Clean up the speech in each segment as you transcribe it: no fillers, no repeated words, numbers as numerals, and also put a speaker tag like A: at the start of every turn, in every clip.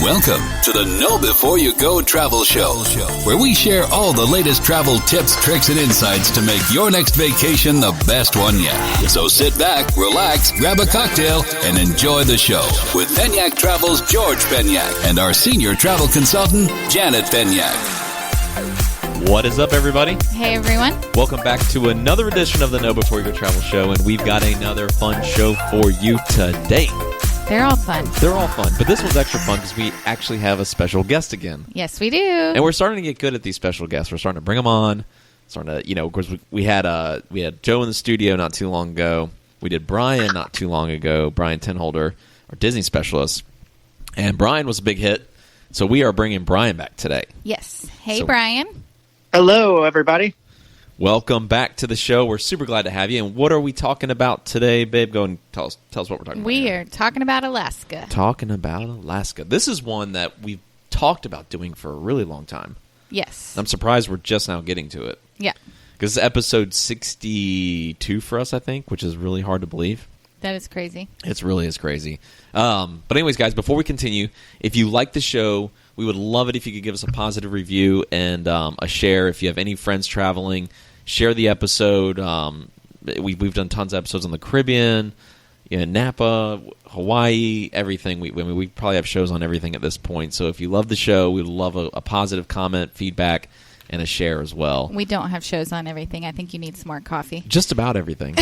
A: Welcome to the Know Before You Go Travel Show, where we share all the latest travel tips, tricks, and insights to make your next vacation the best one yet. So sit back, relax, grab a cocktail, and enjoy the show with Penyak Travel's George Penyak and our senior travel consultant, Janet Penyak.
B: What is up, everybody?
C: Hey, everyone.
B: Welcome back to another edition of the Know Before You Go Travel Show, and we've got another fun show for you today.
C: They're all fun.
B: They're all fun, but this one's extra fun because we actually have a special guest again.
C: Yes, we do.
B: And we're starting to get good at these special guests. We're starting to bring them on. Starting to, of course, we had Joe in the studio not too long ago. We did Bryan not too long ago, Bryan Tenholder, our Disney specialist. And Bryan was a big hit, so we are bringing Bryan back today.
C: Yes. Hey, Bryan.
D: Hello, everybody.
B: Welcome back to the show. We're super glad to have you. And what are we talking about today, babe? Go and tell us what we're talking about.
C: We are talking about Alaska.
B: Talking about Alaska. This is one that we've talked about doing for a really long time.
C: Yes.
B: I'm surprised we're just now getting to it.
C: Yeah.
B: Because it's episode 62 for us, I think, which is really hard to believe.
C: That is crazy.
B: It really is crazy. But anyways, guys, before we continue, if you like the show, we would love it if you could give us a positive review and a share. If you have any friends traveling, share the episode. We've done tons of episodes on the Caribbean, Napa, Hawaii, everything. We probably have shows on everything at this point. So if you love the show, we would love a positive comment, feedback, and a share as well.
C: We don't have shows on everything. I think you need some more coffee.
B: Just about everything.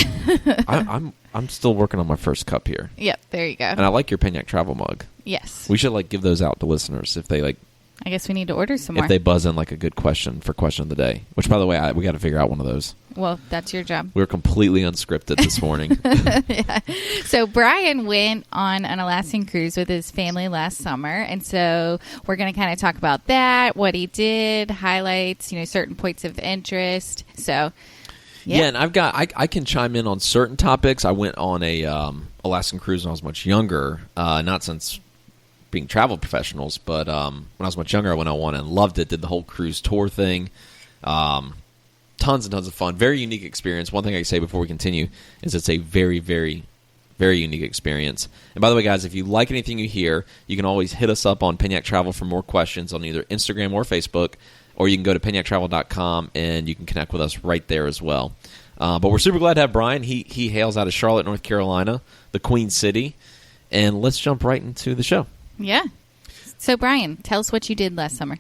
B: I'm still working on my first cup here.
C: Yep, there you go.
B: And I like your Penyak travel mug.
C: Yes.
B: We should give those out to listeners if they
C: I guess we need to order some more.
B: If they buzz in a good question for question of the day, which by the way, we got to figure out one of those.
C: Well, that's your job.
B: We were completely unscripted this morning.
C: Yeah. So Bryan went on an Alaskan cruise with his family last summer, and so we're going to kind of talk about that, what he did, highlights, certain points of interest. So,
B: yeah, and I can chime in on certain topics. I went on a Alaskan cruise when I was much younger, not since being travel professionals, but when I was much younger, I went on one and loved it. Did the whole cruise tour thing. Tons and tons of fun. Very unique experience. One thing I can say before we continue is it's a very, very, very unique experience. And by the way, guys, if you like anything you hear, you can always hit us up on Penyak Travel for more questions on either Instagram or Facebook, or you can go to penyaktravel.com and you can connect with us right there as well. But we're super glad to have Bryan. He hails out of Charlotte, North Carolina, the Queen City. And let's jump right into the show.
C: Yeah. So, Bryan, tell us what you did last summer.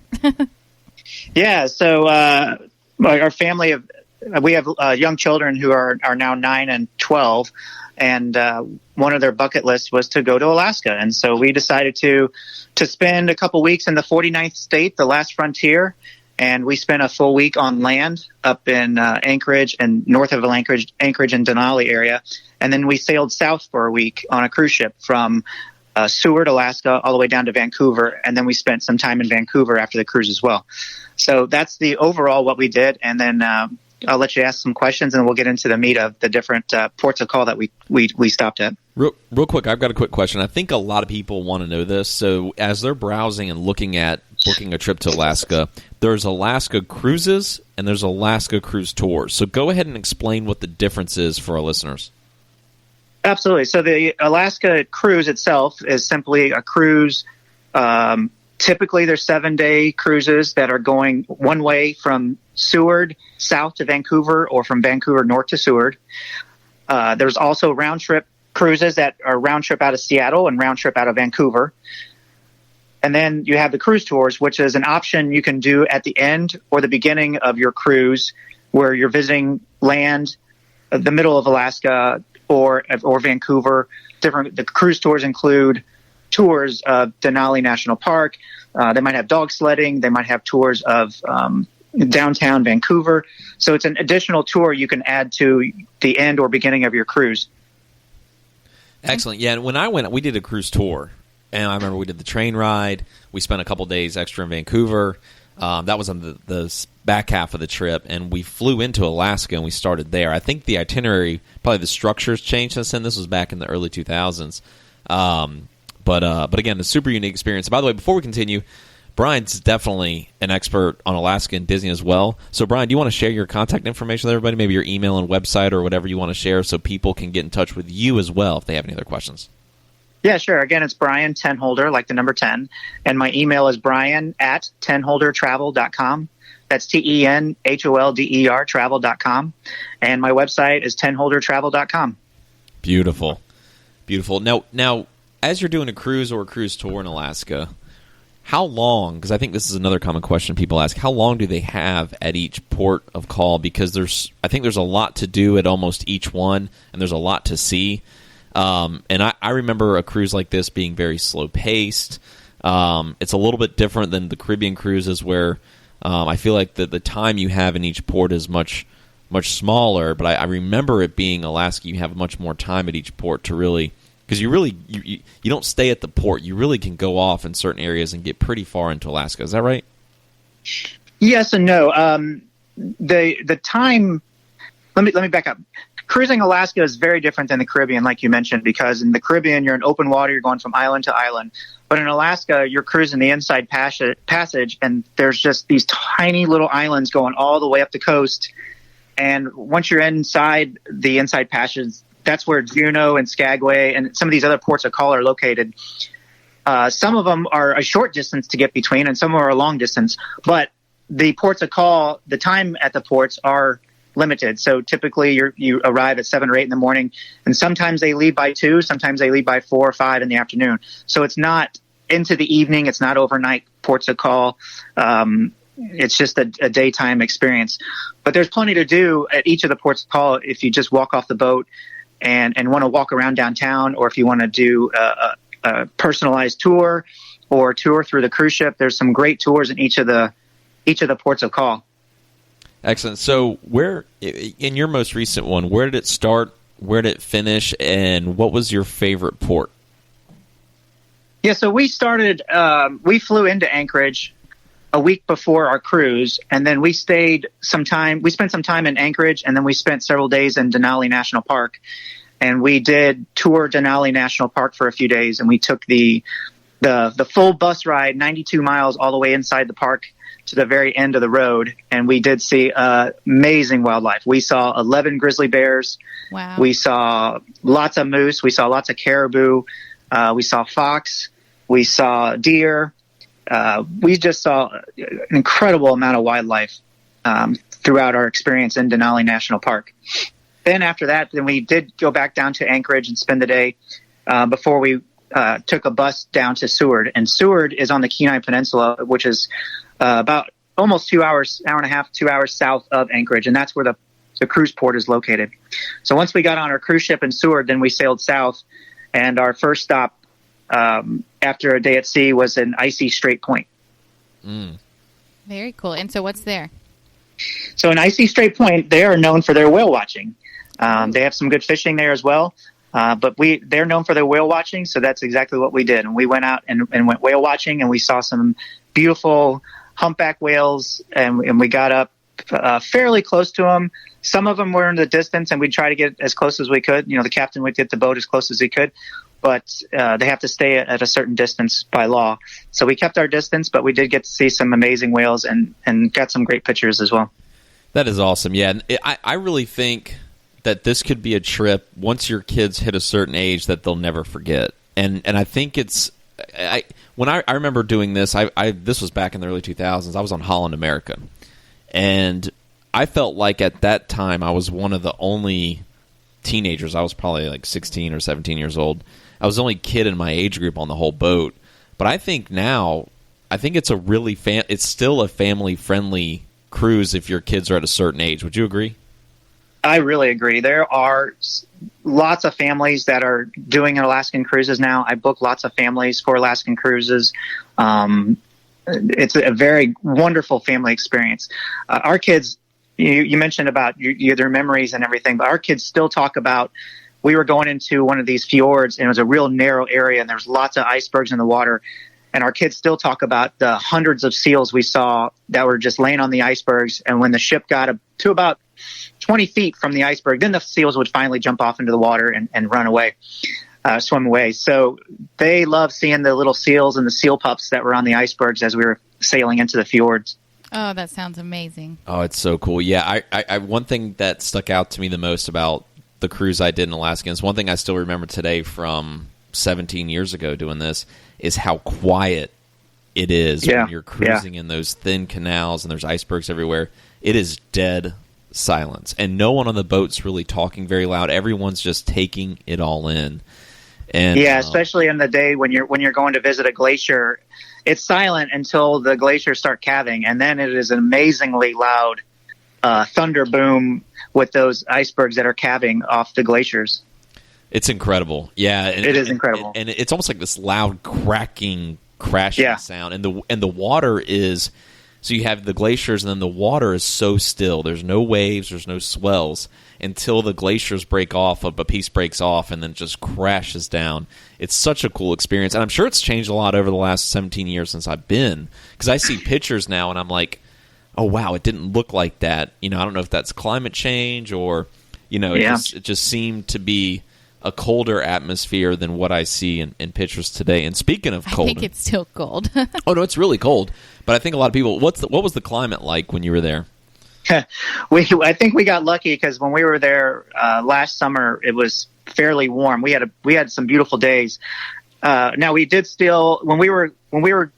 D: Yeah, so our family, we have young children who are now 9 and 12, and one of their bucket lists was to go to Alaska. And so we decided to spend a couple weeks in the 49th state, the last frontier, and we spent a full week on land up in Anchorage and north of Anchorage and Denali area. And then we sailed south for a week on a cruise ship from Seward, Alaska, all the way down to Vancouver, and then we spent some time in Vancouver after the cruise as well. So that's the overall what we did, and then I'll let you ask some questions, and we'll get into the meat of the different ports of call that we stopped at.
B: Real quick, I've got a quick question. I think a lot of people want to know this. So as they're browsing and looking at booking a trip to Alaska, there's Alaska cruises and there's Alaska cruise tours. So go ahead and explain what the difference is for our listeners.
D: Absolutely. So the Alaska cruise itself is simply a cruise. Typically, there's 7-day cruises that are going one way from Seward south to Vancouver or from Vancouver north to Seward. There's also round trip cruises that are round trip out of Seattle and round trip out of Vancouver. And then you have the cruise tours, which is an option you can do at the end or the beginning of your cruise where you're visiting land, the middle of Alaska, or Vancouver. The cruise tours include tours of Denali National Park. They might have dog sledding. They might have tours of downtown Vancouver. So it's an additional tour you can add to the end or beginning of your cruise.
B: Excellent. Yeah, and when I went, we did a cruise tour. And I remember we did the train ride. We spent a couple days extra in Vancouver. That was on the back half of the trip, and we flew into Alaska, and we started there. I think the itinerary, probably the structures changed since then. This was back in the early 2000s. But again, a super unique experience. By the way, before we continue, Bryan's definitely an expert on Alaska and Disney as well. So, Bryan, do you want to share your contact information with everybody, maybe your email and website or whatever you want to share so people can get in touch with you as well if they have any other questions?
D: Yeah, sure. Again, it's Bryan Tenholder, like the number 10. And my email is brian@tenholdertravel.com. That's TENHOLDER travel.com. And my website is tenholdertravel.com.
B: Beautiful. Beautiful. Now, as you're doing a cruise or a cruise tour in Alaska, how long, because I think this is another common question people ask, how long do they have at each port of call? Because I think there's a lot to do at almost each one, and there's a lot to see. And I remember a cruise like this being very slow-paced. It's a little bit different than the Caribbean cruises where I feel like the time you have in each port is much smaller, but I remember it being Alaska. You have much more time at each port to really, because you don't stay at the port. You really can go off in certain areas and get pretty far into Alaska. Is that right?
D: Yes and no. The time. Let me back up. Cruising Alaska is very different than the Caribbean, like you mentioned, because in the Caribbean you're in open water. You're going from island to island. But in Alaska, you're cruising the inside passage, and there's just these tiny little islands going all the way up the coast. And once you're inside the inside passage, that's where Juneau and Skagway and some of these other ports of call are located. Some of them are a short distance to get between, and some are a long distance. But the ports of call, the time at the ports are limited. So typically you arrive at 7 or 8 in the morning, and sometimes they leave by 2, sometimes they leave by 4 or 5 in the afternoon. So it's not into the evening. It's not overnight ports of call. It's just a daytime experience. But there's plenty to do at each of the ports of call if you just walk off the boat and want to walk around downtown, or if you want to do a personalized tour or tour through the cruise ship. There's some great tours in each of the ports of call.
B: Excellent. So where, in your most recent one, where did it start, where did it finish, and what was your favorite port?
D: Yeah, so we flew into Anchorage a week before our cruise, and then we spent some time in Anchorage, and then we spent several days in Denali National Park. And we did tour Denali National Park for a few days, and we took the full bus ride, 92 miles all the way inside the park to the very end of the road, and we did see amazing wildlife. We saw 11 grizzly bears.
C: Wow.
D: We saw lots of moose. We saw lots of caribou. We saw fox. We saw deer. We just saw an incredible amount of wildlife throughout our experience in Denali National Park. Then after that, we did go back down to Anchorage and spend the day before we took a bus down to Seward. And Seward is on the Kenai Peninsula, which is about almost 2 hours, hour and a half, 2 hours south of Anchorage. And that's where the cruise port is located. So once we got on our cruise ship in Seward, then we sailed south. And our first stop after a day at sea was in icy Strait Point.
C: Very cool. And so what's there?
D: So in icy Strait Point, they are known for their whale watching. They have some good fishing there as well. But they're known for their whale watching, so that's exactly what we did. And we went out and went whale watching, and we saw some beautiful humpback whales, and we got up fairly close to them. Some of them were in the distance, and we'd try to get as close as we could. The captain would get the boat as close as he could, but they have to stay at a certain distance by law. So we kept our distance, but we did get to see some amazing whales and got some great pictures as well.
B: That is awesome. Yeah, and I really think that this could be a trip once your kids hit a certain age that they'll never forget. And I think it's when I remember doing this, this was back in the early 2000s. I was on Holland America, and I felt like at that time I was one of the only teenagers. I was probably like 16 or 17 years old. I was the only kid in my age group on the whole boat. But I think now, it's a really it's still a family friendly cruise if your kids are at a certain age. Would you agree?
D: I really agree. There are lots of families that are doing Alaskan cruises now. I book lots of families for Alaskan cruises. It's a very wonderful family experience. Our kids, you mentioned about their memories and everything, but our kids still talk about, we were going into one of these fjords, and it was a real narrow area, and there's lots of icebergs in the water. And our kids still talk about the hundreds of seals we saw that were just laying on the icebergs. And when the ship got to about 20 feet from the iceberg, then the seals would finally jump off into the water and run away, swim away. So they love seeing the little seals and the seal pups that were on the icebergs as we were sailing into the fjords.
C: Oh, that sounds amazing.
B: Oh, it's so cool. Yeah, I one thing that stuck out to me the most about the cruise I did in Alaska is one thing I still remember today from 17 years ago doing this, is how quiet it is when you're cruising in those thin canals and there's icebergs everywhere. It is dead silence, and no one on the boat's really talking very loud. Everyone's just taking it all in. And
D: especially in the day when you're going to visit a glacier, it's silent until the glaciers start calving, and then it is an amazingly loud thunder boom with those icebergs that are calving off the glaciers.
B: It's incredible. Yeah,
D: it is incredible,
B: and it's almost like this loud cracking, crashing sound, and the water is. So you have the glaciers, and then the water is so still. There's no waves, there's no swells until the glaciers break off, a piece breaks off, and then just crashes down. It's such a cool experience, and I'm sure it's changed a lot over the last 17 years since I've been, because I see pictures now, and I'm like, oh, wow, it didn't look like that. I don't know if that's climate change or, it just seemed to be a colder atmosphere than what I see in pictures today. And speaking of cold,
C: I think it's still cold.
B: Oh no, it's really cold. But I think a lot of people. What was the climate like when you were there?
D: I think we got lucky because when we were there last summer, it was fairly warm. We had some beautiful days. Now we did still when we were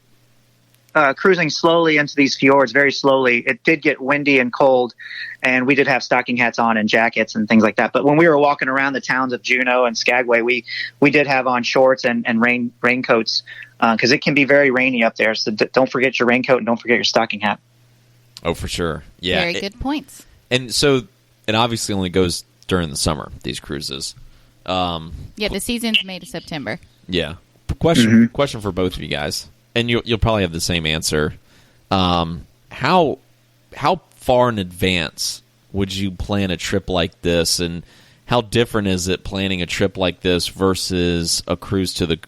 D: cruising slowly into these fjords, very slowly. It did get windy and cold, and we did have stocking hats on and jackets and things like that. But when we were walking around the towns of Juneau and Skagway, we did have on shorts and raincoats because it can be very rainy up there. So don't forget your raincoat and don't forget your stocking hat.
B: Oh, for sure. Yeah,
C: very good points.
B: And so it obviously only goes during the summer, these cruises.
C: The season's May to September.
B: Yeah. Question for both of you guys. And you'll probably have the same answer. How far in advance would you plan a trip like this, and how different is it planning a trip like this versus a cruise to the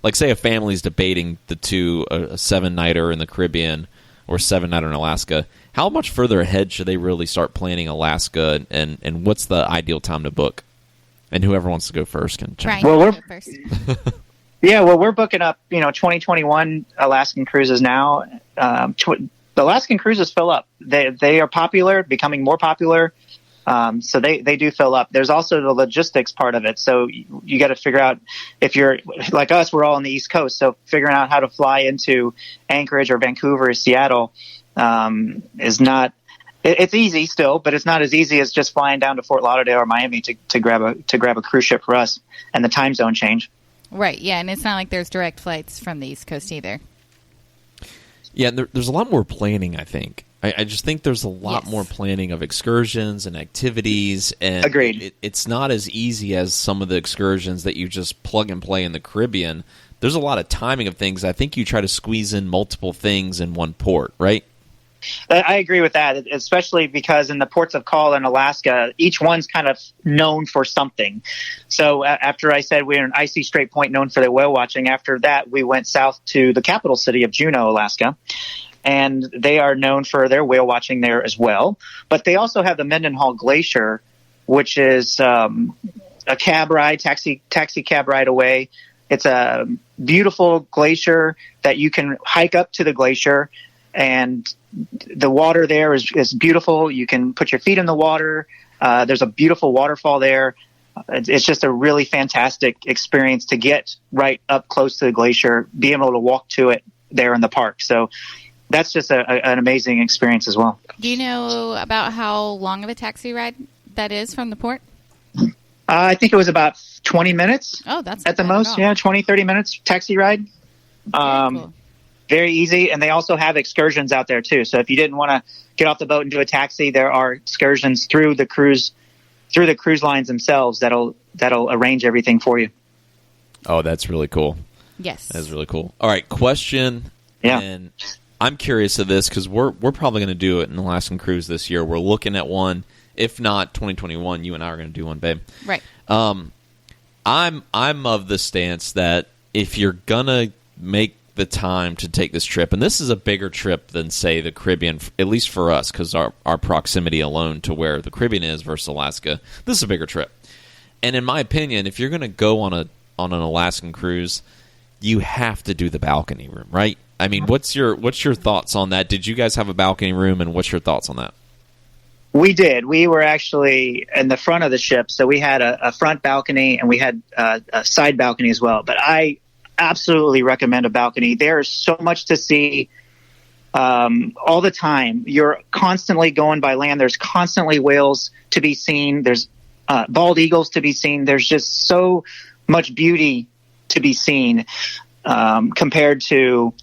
B: like say a family's debating the two, a 7-nighter in the Caribbean or 7-nighter in Alaska? How much further ahead should they really start planning Alaska, and what's the ideal time to book? And whoever wants to go first can
C: try.
D: Well,
C: we're first.
D: Yeah, well, we're booking up, 2021 Alaskan cruises now. The Alaskan cruises fill up. They are popular, becoming more popular. So they do fill up. There's also the logistics part of it. So you got to figure out, if you're like us, we're all on the East Coast. So figuring out how to fly into Anchorage or Vancouver or Seattle is not. It's easy still, but it's not as easy as just flying down to Fort Lauderdale or Miami to grab a cruise ship for us, and the time zone change.
C: Right, yeah, and it's not like there's direct flights from the East Coast either.
B: Yeah, there's a lot more planning, I think. I just think there's a lot more planning of excursions and activities. And
D: agreed.
B: It's not as easy as some of the excursions that you just plug and play in the Caribbean. There's a lot of timing of things. I think you try to squeeze in multiple things in one port, right?
D: I agree with that, especially because in the ports of call in Alaska, each one's kind of known for something. So after I said we're in Icy Strait Point, known for their whale watching, after that we went south to the capital city of Juneau, Alaska, and they are known for their whale watching there as well. But they also have the Mendenhall Glacier, which is a cab ride, taxi cab ride away. It's a beautiful glacier that you can hike up to the glacier, and the water there is beautiful. You can put your feet in the water. There's a beautiful waterfall there. It's just a really fantastic experience to get right up close to the glacier, be able to walk to it there in the park. So that's just an amazing experience as well.
C: Do you know about how long of a taxi ride that is from the port?
D: I think it was about 20 minutes.
C: Oh, that's
D: at the most. Yeah, 20, 30 minutes taxi ride.
C: Cool.
D: Very easy, and they also have excursions out there too. So if you didn't want to get off the boat and do a taxi, there are excursions through the cruise lines themselves that'll arrange everything for you.
B: Oh, that's really cool.
C: Yes,
B: that's really cool. All right, question.
D: Yeah,
B: and I'm curious of this because we're probably going to do it in the Alaskan cruise this year. We're looking at one, if not 2021. You and I are going to do one, babe.
C: Right.
B: I'm of the stance that if you're gonna make the time to take this trip, and this is a bigger trip than, say, the Caribbean, at least for us, because our proximity alone to where the Caribbean is versus Alaska, this is a bigger trip. And in my opinion, if you're going to go on an Alaskan cruise, you have to do the balcony room, right? I mean, what's your thoughts on that? Did you guys have a balcony room, and what's your thoughts on that?
D: We did. We were actually in the front of the ship, so we had a front balcony and we had a side balcony as well. But I absolutely recommend a balcony. There's so much to see all the time. You're constantly going by land. There's constantly whales to be seen. There's bald eagles to be seen. There's just so much beauty to be seen compared to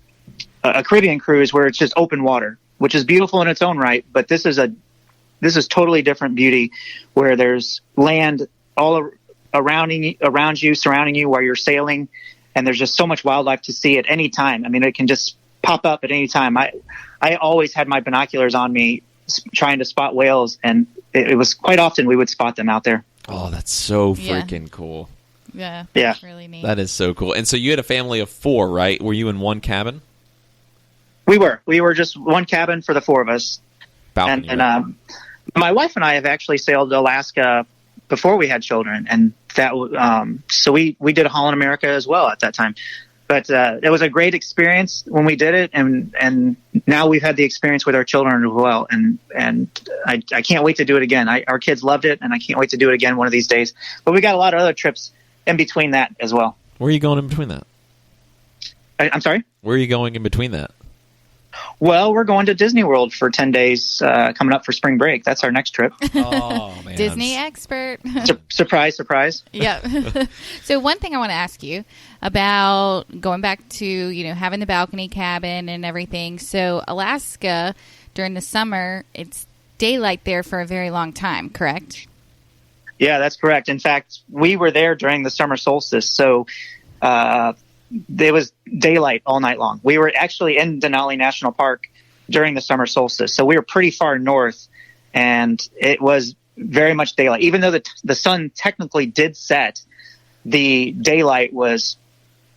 D: a Caribbean cruise where it's just open water, which is beautiful in its own right. But this is totally different beauty where there's land all around you, surrounding you while you're sailing. And there's just so much wildlife to see at any time. I mean, it can just pop up at any time. I always had my binoculars on me trying to spot whales, and it was quite often we would spot them out there.
B: Oh, that's so freaking cool.
C: Yeah.
D: Yeah.
C: Really neat.
B: That is so cool. And so you had a family of 4, right? Were you in one cabin?
D: We were just one cabin for the 4 of us.
B: Balcony,
D: and my wife and I have actually sailed Alaska before we had children, and that so we did Holland America as well at that time. But it was a great experience when we did it, and now we've had the experience with our children as well, and I can't wait to do it again. Our kids loved it, and I can't wait to do it again one of these days. But we got a lot of other trips in between that as well.
B: Where are you going in between that?
D: I'm sorry?
B: Where are you going in between that?
D: Well, we're going to Disney World for 10 days coming up for spring break. That's our next trip.
B: Oh, man.
C: Disney expert.
D: Surprise, surprise.
C: Yeah. So one thing I want to ask you about going back to, having the balcony cabin and everything. So Alaska, during the summer, it's daylight there for a very long time, correct?
D: Yeah, that's correct. In fact, we were there during the summer solstice. So there was daylight all night long. We were actually in Denali National Park during the summer solstice. So we were pretty far north, and it was very much daylight. Even though the sun technically did set, the daylight was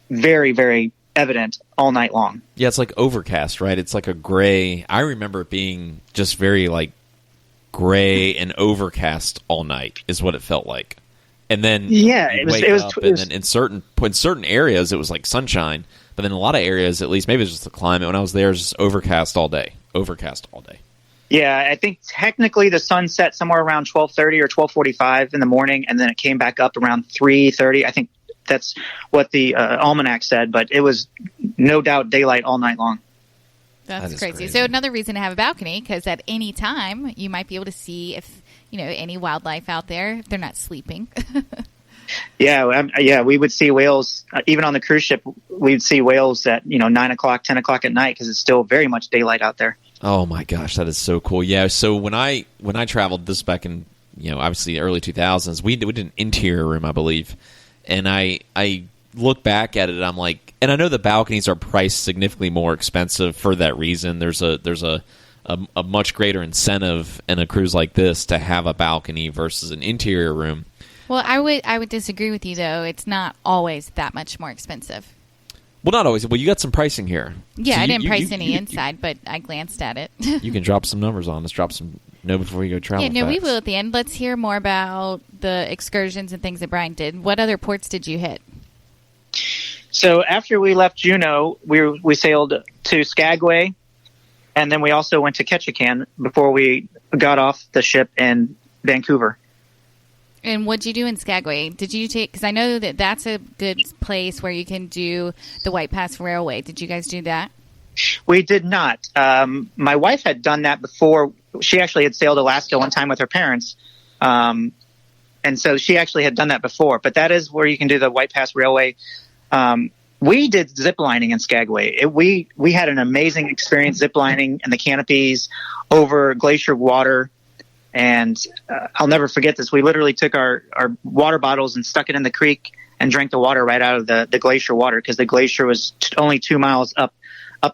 D: very, very evident all night long.
B: Yeah, it's like overcast, right? It's like a gray. I remember it being just very like gray and overcast all night is what it felt like. And then
D: it was
B: and then in certain areas it was like sunshine, but then in a lot of areas, at least maybe it's just the climate. When I was there, it was just overcast all day. Yeah,
D: I think technically the sun set somewhere around 12:30 or 12:45 in the morning, and then it came back up around 3:30. I think that's what the almanac said, but it was no doubt daylight all night long.
C: That's crazy. So another reason to have a balcony, because at any time you might be able to see if any wildlife out there, if they're not sleeping.
D: Yeah, we would see whales even on the cruise ship. We'd see whales at 9 o'clock, 10 o'clock at night because it's still very much daylight out there.
B: Oh my gosh, that is so cool. Yeah, so when I traveled this back in obviously the early 2000s, we did an interior room, I believe, and I look back at it, I'm like, and I know the balconies are priced significantly more expensive for that reason. There's a much greater incentive in a cruise like this to have a balcony versus an interior room.
C: Well, I would disagree with you, though. It's not always that much more expensive.
B: Well, not always. Well, you got some pricing here.
C: Yeah,
B: so
C: I didn't price any inside, but I glanced at it.
B: You can drop some numbers on us. Drop some before you go travel.
C: Yeah, we will at the end. Let's hear more about the excursions and things that Bryan did. What other ports did you hit?
D: So after we left Juneau, we sailed to Skagway, and then we also went to Ketchikan before we got off the ship in Vancouver.
C: And what'd you do in Skagway? Did you take, because I know that that's a good place where you can do the White Pass Railway. Did you guys do that?
D: We did not. My wife had done that before. She actually had sailed Alaska one time with her parents. And so she actually had done that before. But that is where you can do the White Pass Railway. We did ziplining in Skagway. We had an amazing experience ziplining in the canopies over glacier water. And I'll never forget this. We literally took our water bottles and stuck it in the creek and drank the water right out of the glacier water because the glacier was only 2 miles up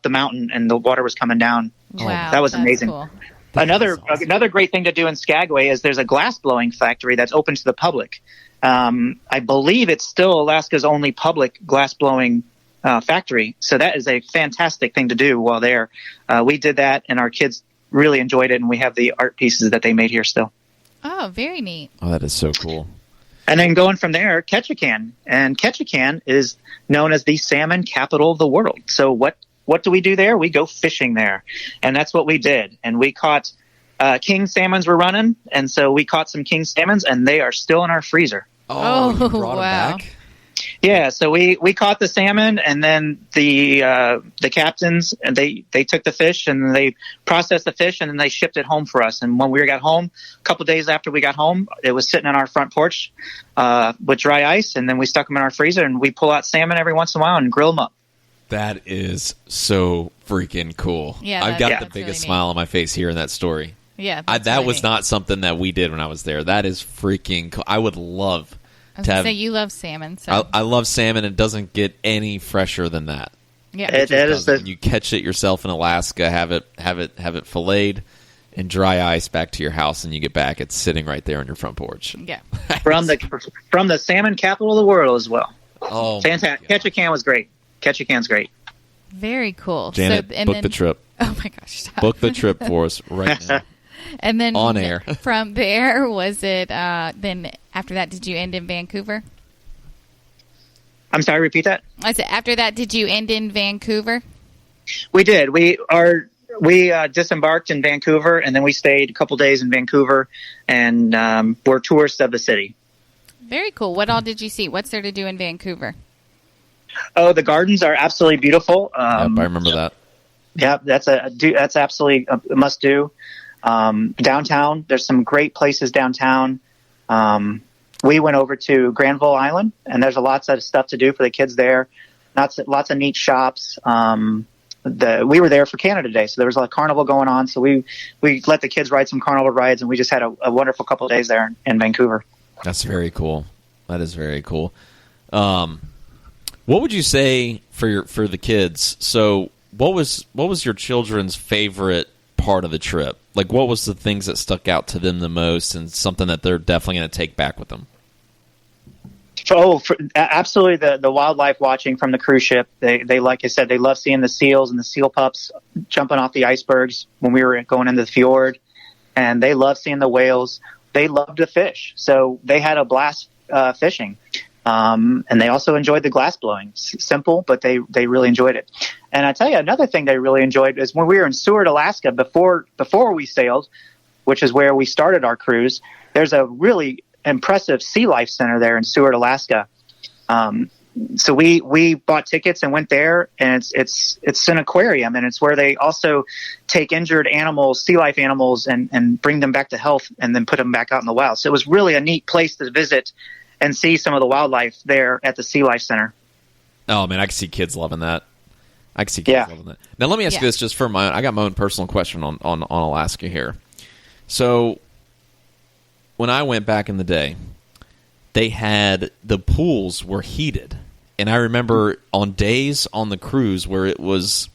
D: the mountain and the water was coming down.
C: Wow,
D: that was amazing.
C: Cool.
D: Another great thing to do in Skagway is there's a glass blowing factory that's open to the public. I believe it's still Alaska's only public glass blowing factory. So that is a fantastic thing to do while there. We did that and our kids really enjoyed it, and we have the art pieces that they made here still.
C: Oh, very neat.
B: Oh, that is so cool.
D: And then going from there, Ketchikan. And Ketchikan is known as the salmon capital of the world. So what do we do there? We go fishing there. And that's what we did. And we caught king salmons were running, and so we caught some king salmons, and they are still in our freezer.
B: Oh, you brought
C: wow.
B: them back?
D: Yeah, so we caught the salmon, and then the captains, and they took the fish and they processed the fish, and then they shipped it home for us. And when we got home, a couple days after we got home, it was sitting on our front porch with dry ice, and then we stuck them in our freezer, and we pull out salmon every once in a while and grill them up.
B: That is so freaking cool.
C: Yeah,
B: I've got
C: that's
B: the biggest
C: really
B: smile on my face hearing that story.
C: Yeah,
B: That
C: really
B: was
C: neat.
B: not something that we did when I was there. That is freaking cool. I would love
C: I was
B: to
C: gonna
B: have.
C: say you love salmon, so
B: I love salmon. It doesn't get any fresher than that.
C: yeah.
D: It is
B: When you catch it yourself in Alaska, have it filleted and dry ice back to your house, and you get back, it's sitting right there on your front porch.
C: Yeah.
D: from the salmon capital of the world as well.
B: Oh,
D: Fantastic! Ketchikan was great. Ketchikan's great.
C: Very cool.
B: Janet,
C: so, and
B: book
C: then,
B: the trip.
C: Oh my gosh! Stop.
B: Book the trip for us right now.
C: And then
B: On air.
C: from there, was it? Then after that, did you end in Vancouver?
D: I'm sorry, repeat that.
C: I said after that, did you end in Vancouver?
D: We did. We disembarked in Vancouver, and then we stayed a couple days in Vancouver, and were tourists of the city.
C: Very cool. What all did you see? What's there to do in Vancouver?
D: Oh, the gardens are absolutely beautiful.
B: Yep, I remember that.
D: Yeah, that's absolutely a must do. Downtown, there's some great places downtown. We went over to Granville Island, and there's lots of stuff to do for the kids there. Lots of neat shops. We were there for Canada Day, so there was a carnival going on. So we let the kids ride some carnival rides, and we just had a wonderful couple of days there in Vancouver.
B: That's very cool. That is very cool. What would you say for the kids? So, what was your children's favorite part of the trip? Like, what was the things that stuck out to them the most, and something that they're definitely going to take back with them?
D: Absolutely the wildlife watching from the cruise ship. They like I said, they love seeing the seals and the seal pups jumping off the icebergs when we were going into the fjord, and they love seeing the whales. They loved the fish, so they had a blast fishing. And they also enjoyed the glass blowing. Simple, but they really enjoyed it. And I tell you, another thing they really enjoyed is when we were in Seward, Alaska, before we sailed, which is where we started our cruise. There's a really impressive sea life center there in Seward, Alaska. So we bought tickets and went there, and it's an aquarium, and it's where they also take injured animals, sea life animals, and bring them back to health, and then put them back out in the wild. So it was really a neat place to visit and see some of the wildlife there at the Sea Life Center.
B: Oh man, I can see kids loving that. I can see kids loving that. Now let me ask you this, just for my own, I got my own personal question on Alaska here. So when I went back in the day, they had the pools were heated, and I remember on days on the cruise where it was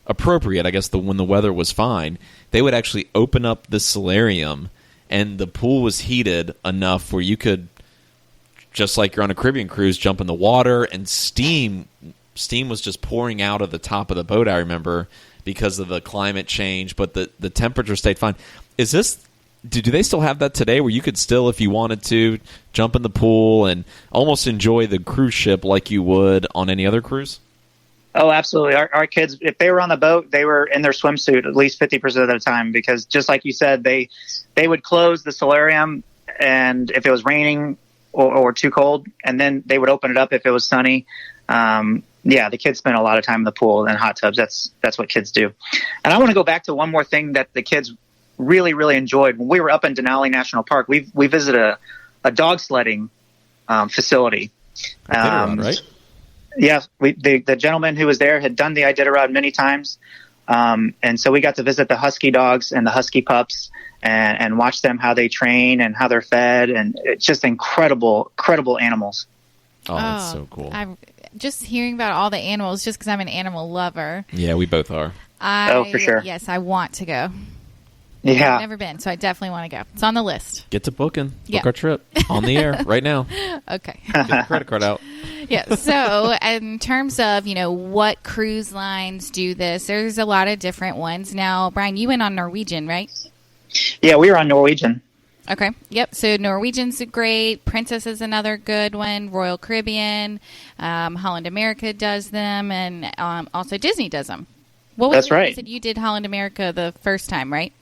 B: appropriate, I guess when the weather was fine, they would actually open up the solarium, and the pool was heated enough where you could, just like you're on a Caribbean cruise, jump in the water, and steam was just pouring out of the top of the boat, I remember, because of the climate change, but the temperature stayed fine. Do they still have that today, where you could still, if you wanted to, jump in the pool and almost enjoy the cruise ship like you would on any other cruise?
D: Oh, absolutely. Our kids, if they were on the boat, they were in their swimsuit at least 50% of the time, because just like you said, they would close the solarium, and if it was raining or too cold, and then they would open it up if it was sunny. The kids spend a lot of time in the pool and hot tubs. That's what kids do. And I want to go back to one more thing that the kids really, really enjoyed. When we were up in Denali National Park, we visited a dog sledding facility.
B: Right?
D: Yeah, the gentleman who was there had done the Iditarod many times. And so we got to visit the husky dogs and the husky pups and watch them, how they train and how they're fed. And it's just incredible animals.
B: Oh, that's so cool.
C: I'm just hearing about all the animals, just because I'm an animal lover.
B: Yeah, we both are.
D: For sure.
C: Yes, I want to go.
D: Yeah.
C: I've never been, so I definitely want to go. It's on the list.
B: Get to booking.
C: Yeah.
B: Book our trip on the air right now.
C: Okay.
B: Get the credit card out.
C: Yeah. So in terms of, what cruise lines do this, there's a lot of different ones. Now, Bryan, you went on Norwegian, right?
D: Yeah, we were on Norwegian.
C: Okay. Yep. So Norwegian's great. Princess is another good one. Royal Caribbean. Holland America does them. And also Disney does them.
D: That's right.
C: You said you did Holland America the first time, right?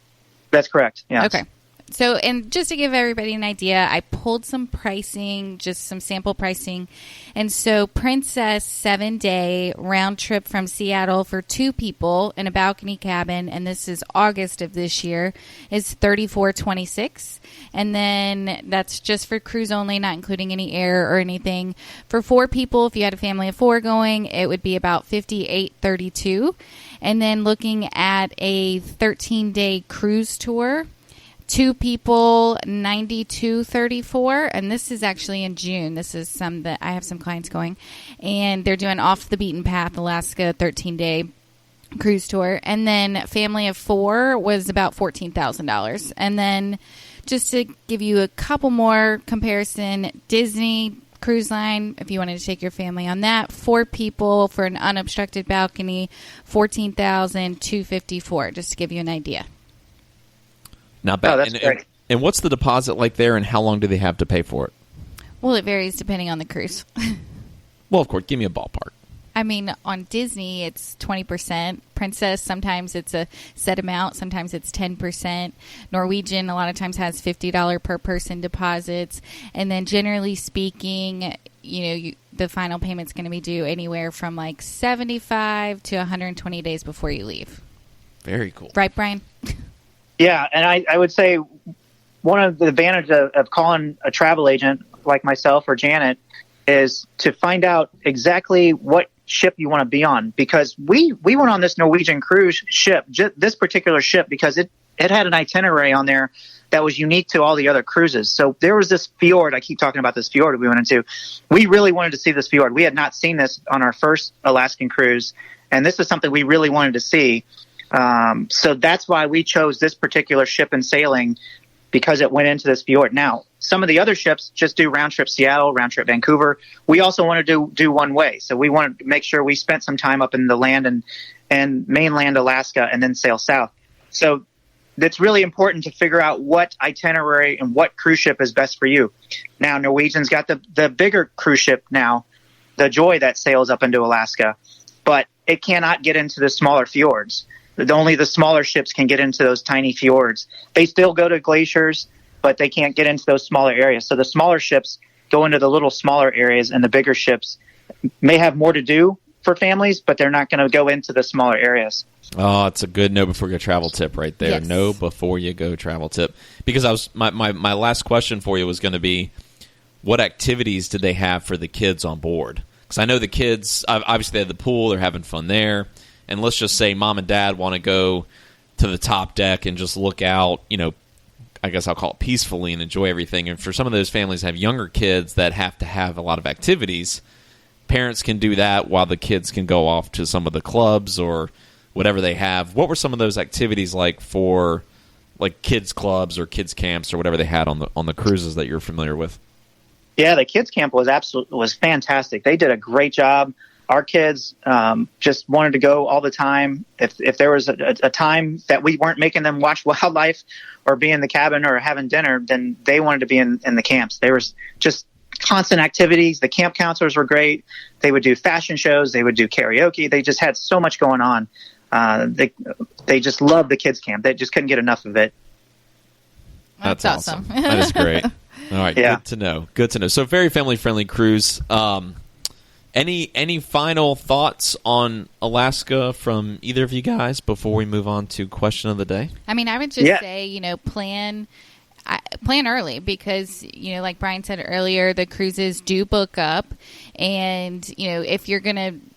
D: That's correct. Yeah.
C: Okay. So, and just to give everybody an idea, I pulled some pricing, just some sample pricing. And so Princess 7-day round trip from Seattle for 2 people in a balcony cabin, and this is August of this year, is $34.26. And then that's just for cruise only, not including any air or anything. For 4 people, if you had a family of 4 going, it would be about $58.32. And then looking at a 13-day cruise tour, 2 people, $92.34, and this is actually in June. This is some that I have some clients going, and they're doing off the beaten path Alaska 13-day cruise tour. And then family of 4 was about $14,000. And then just to give you a couple more comparison, Disney Cruise Line, if you wanted to take your family on that, 4 people for an unobstructed balcony, $14,254. Just to give you an idea.
B: Not bad.
D: Oh, that's great.
B: And what's the deposit like there, and how long do they have to pay for it?
C: Well, it varies depending on the cruise.
B: Well, of course, give me a ballpark.
C: I mean, on Disney, it's 20%. Princess, sometimes it's a set amount. Sometimes it's 10%. Norwegian, a lot of times, has $50 per person deposits. And then generally speaking, the final payment's going to be due anywhere from like 75 to 120 days before you leave.
B: Very cool.
C: Right, Bryan?
D: Yeah, and I would say one of the advantages of calling a travel agent like myself or Janet is to find out exactly what ship you want to be on, because we went on this Norwegian cruise ship, this particular ship, because it had an itinerary on there that was unique to all the other cruises. So there was this fjord. I keep talking about this fjord we went into. We really wanted to see this fjord. We had not seen this on our first Alaskan cruise, and this is something we really wanted to see. So that's why we chose this particular ship in sailing, because it went into this fjord. Now, some of the other ships just do round trip Seattle, round trip Vancouver. We also want to do one way. So we wanted to make sure we spent some time up in the land and mainland Alaska and then sail south. So it's really important to figure out what itinerary and what cruise ship is best for you. Now, Norwegian's got the bigger cruise ship now, the Joy, that sails up into Alaska, but it cannot get into the smaller fjords. Only the smaller ships can get into those tiny fjords. They still go to glaciers, but they can't get into those smaller areas. So the smaller ships go into the little smaller areas, and the bigger ships may have more to do for families, but they're not going to go into the smaller areas.
B: Oh, it's a good know before you go travel tip right there.
C: Yes.
B: Know before you go travel tip. Because my last question for you was going to be, what activities did they have for the kids on board? Because I know the kids, obviously they had the pool, they're having fun there. And let's just say mom and dad want to go to the top deck and just look out, I guess I'll call it peacefully and enjoy everything. And for some of those families that have younger kids that have to have a lot of activities, parents can do that while the kids can go off to some of the clubs or whatever they have. What were some of those activities like for like kids clubs or kids camps or whatever they had on the cruises that you're familiar with? Yeah,
D: the kids camp was fantastic. They did a great job. Our kids just wanted to go all the time. If there was a time that we weren't making them watch wildlife or be in the cabin or having dinner, then they wanted to be in the camps. There was just constant activities. The camp counselors were great. They would do fashion shows. They would do karaoke. They just had so much going on. They just loved the kids camp. They just couldn't get enough of it.
C: That's awesome.
B: That is great. All right,
D: yeah.
B: Good to know. So very family-friendly cruise. Any final thoughts on Alaska from either of you guys before we move on to question of the day?
C: I mean, I would just say, plan early because, like Bryan said earlier, the cruises do book up. And,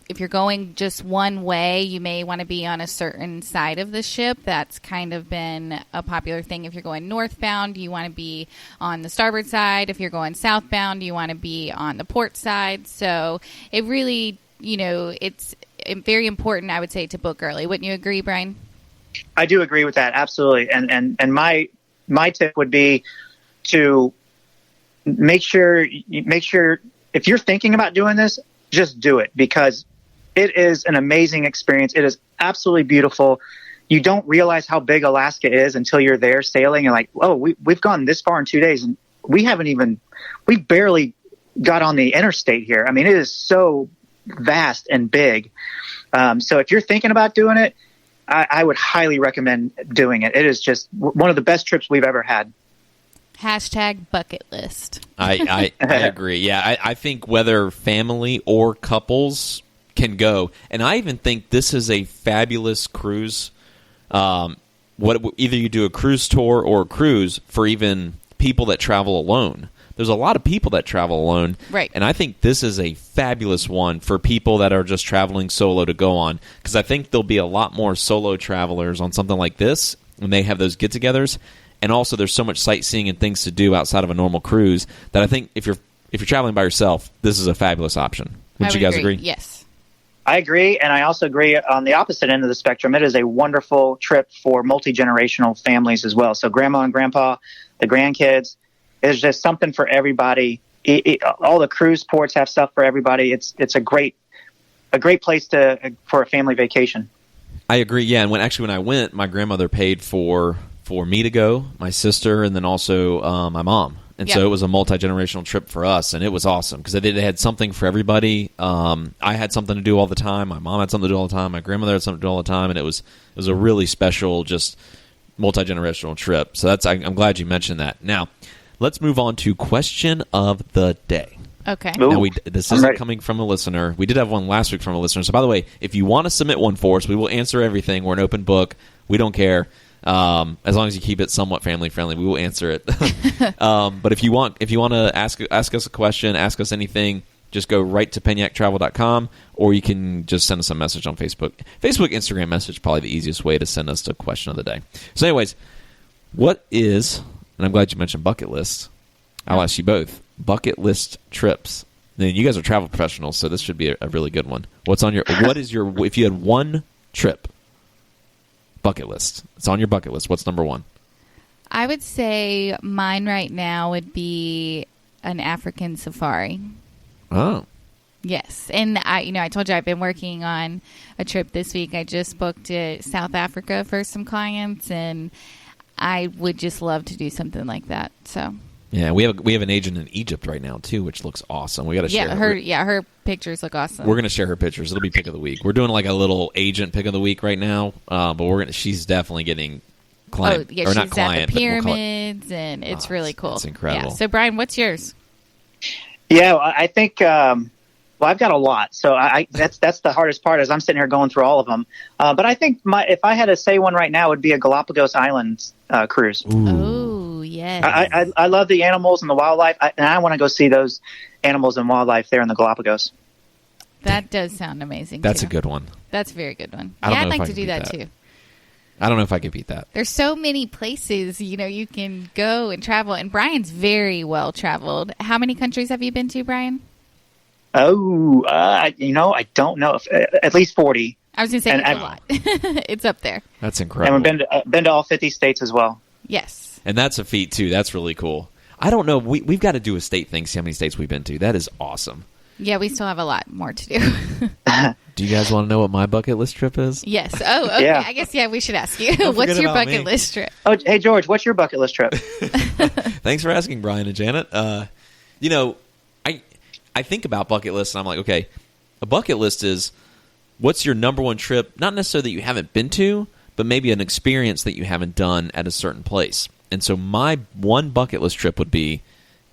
C: if you're going just one way, you may want to be on a certain side of the ship. That's kind of been a popular thing. If you're going northbound, you want to be on the starboard side. If you're going southbound, you want to be on the port side. So it really, it's very important, I would say, to book early. Wouldn't you agree, Bryan?
D: I do agree with that. Absolutely. And my tip would be to make sure if you're thinking about doing this, just do it, because it is an amazing experience. It is absolutely beautiful. You don't realize how big Alaska is until you're there sailing and like, oh, we've gone this far in 2 days and we barely got on the interstate here. I mean, it is so vast and big. So if you're thinking about doing it, I would highly recommend doing it. It is just one of the best trips we've ever had.
C: Hashtag bucket list.
B: I agree. Yeah, I think whether family or couples can go, and I even think this is a fabulous cruise. Either you do a cruise tour or a cruise for even people that travel alone. There's a lot of people that travel alone,
C: right?
B: And I think this is a fabulous one for people that are just traveling solo to go on, because I think there'll be a lot more solo travelers on something like this when they have those get-togethers. And also, there's so much sightseeing and things to do outside of a normal cruise that I think if you're traveling by yourself, this is a fabulous option. Would you guys agree?
C: Yes.
D: I agree, and I also agree on the opposite end of the spectrum. It is a wonderful trip for multi-generational families as well. So grandma and grandpa, the grandkids, there's just something for everybody. All the cruise ports have stuff for everybody. It's a great place for a family vacation.
B: I agree. Yeah, and when I went, my grandmother paid for me to go, my sister, and then also my mom. And so it was a multi-generational trip for us, and it was awesome because they had something for everybody. I had something to do all the time. My mom had something to do all the time. My grandmother had something to do all the time, and it was a really special, just multi-generational trip. So I'm glad you mentioned that. Now, let's move on to question of the day.
C: Okay.
B: Now this isn't coming from a listener. We did have one last week from a listener. So, by the way, if you want to submit one for us, we will answer everything. We're an open book. We don't care. As long as you keep it somewhat family friendly, we will answer it. But if you want to ask us a question, ask us anything, just go right to penyaktravel.com, or you can just send us a message on Facebook. Instagram message, probably the easiest way to send us the question of the day. So anyways, what is, and I'm glad you mentioned bucket lists. I'll ask you both. Bucket list trips. Then you guys are travel professionals, so this should be a really good one. If you had one trip, bucket list. It's on your bucket list. What's number one?
C: I would say mine right now would be an African safari.
B: Oh.
C: Yes. And I told you I've been working on a trip this week. I just booked to South Africa for some clients, and I would just love to do something like that. So
B: yeah, we have an agent in Egypt right now too, which looks awesome. We got to share
C: her pictures look awesome.
B: We're going to share her pictures. It'll be pick of the week. We're doing like a little agent pick of the week right now, but she's definitely getting client
C: she's
B: not client,
C: at the pyramids, and it's really cool.
B: It's incredible.
C: Yeah. So Brian, what's yours?
D: Yeah, I think. Well, I've got a lot, so that's the hardest part. Is I'm sitting here going through all of them. But I think if I had to say one right now, it would be a Galapagos Islands cruise.
C: Oh, yes.
D: I love the animals and the wildlife, and I want to go see those animals and wildlife there in the Galapagos.
C: That does sound amazing.
B: That's a good one.
C: That's a very good one.
B: I'd
C: like to do that too.
B: I don't know if I could beat that.
C: There's so many places, you can go and travel. And Brian's very well traveled. How many countries have you been to, Brian?
D: Oh, I don't know. At least 40.
C: I was going to say it's a lot. It's up there.
B: That's incredible.
D: And we've been to all 50 states as well.
C: Yes.
B: And that's a feat, too. That's really cool. I don't know. We've got to do a state thing, see how many states we've been to. That is awesome.
C: Yeah, we still have a lot more to do.
B: Do you guys want to know what my bucket list trip is?
C: Yes. Oh, okay.
D: Yeah.
C: I guess, we should ask you. What's your bucket list trip?
D: Oh, hey, George, what's your bucket list trip?
B: Thanks for asking, Brian and Janet. I think about bucket lists, and I'm like, okay, a bucket list is what's your number one trip, not necessarily that you haven't been to, but maybe an experience that you haven't done at a certain place. And so my one bucket list trip would be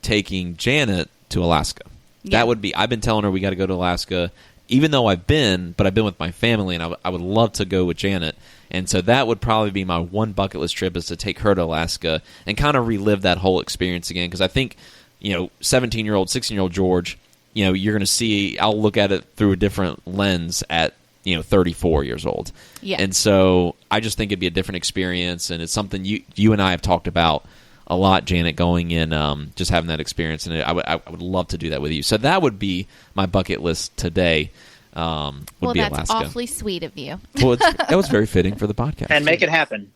B: taking Janet to Alaska. Yeah. That would be, I've been telling her we got to go to Alaska, even though I've been with my family, and I would love to go with Janet. And so that would probably be my one bucket list trip, is to take her to Alaska and kind of relive that whole experience again. Because I think, 17-year-old, 16-year-old George, you're going to see, I'll look at it through a different lens at, 34 years old.
C: Yeah.
B: And so I just think it'd be a different experience, and it's something you and I have talked about a lot, Janet, going in, just having that experience, and I would love to do that with you. So that would be my bucket list today. Be
C: that's
B: Alaska.
C: Awfully sweet of you.
B: Well, that was very fitting for the podcast.
D: And make it happen.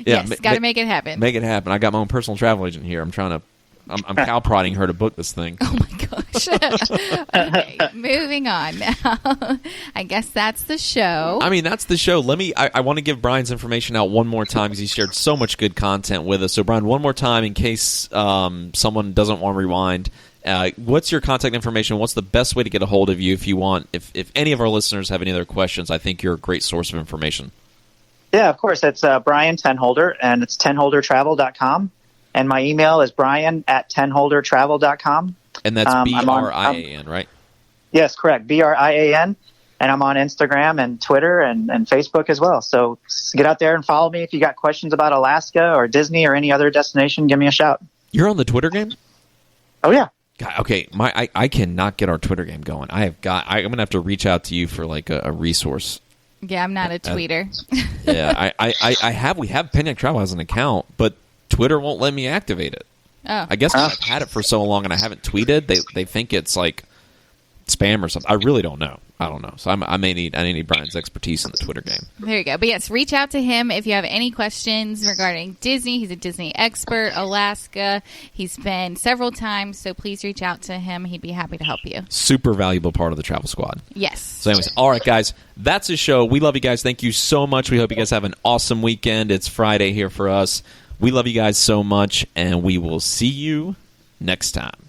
B: Yeah,
C: yes, got to make it happen.
B: Make it happen. I got my own personal travel agent here. I'm cow prodding her to book this thing.
C: Oh my gosh. Okay, moving on now. I guess that's the show.
B: I mean, that's the show. I want to give Brian's information out one more time because he shared so much good content with us. So, Brian, one more time in case someone doesn't want to rewind. What's your contact information? What's the best way to get a hold of you if you want? If any of our listeners have any other questions, I think you're a great source of information.
D: Yeah, of course. It's Bryan Tenholder, and it's tenholdertravel.com. And my email is brian@tenholdertravel.com.
B: And that's BRIAN, right?
D: Yes, correct. BRIAN. And I'm on Instagram and Twitter and Facebook as well. So get out there and follow me. If you got questions about Alaska or Disney or any other destination, give me a shout.
B: You're on the Twitter game?
D: Oh, yeah.
B: God, okay, I cannot get our Twitter game going. I'm going to have to reach out to you for like a resource.
C: Yeah, I'm not a tweeter.
B: Yeah, we have Penyak Travel as an account, but Twitter won't let me activate it.
C: Oh.
B: I guess I've had it for so long and I haven't tweeted. They think it's like spam or something. I really don't know. I don't know. So I need Bryan's expertise in the Twitter game.
C: There you go. But yes, reach out to him if you have any questions regarding Disney. He's a Disney expert, Alaska. He's been several times, so please reach out to him. He'd be happy to help you.
B: Super valuable part of the travel squad.
C: Yes.
B: So anyways, all right, guys, that's the show. We love you guys. Thank you so much. We hope you guys have an awesome weekend. It's Friday here for us. We love you guys so much, and we will see you next time.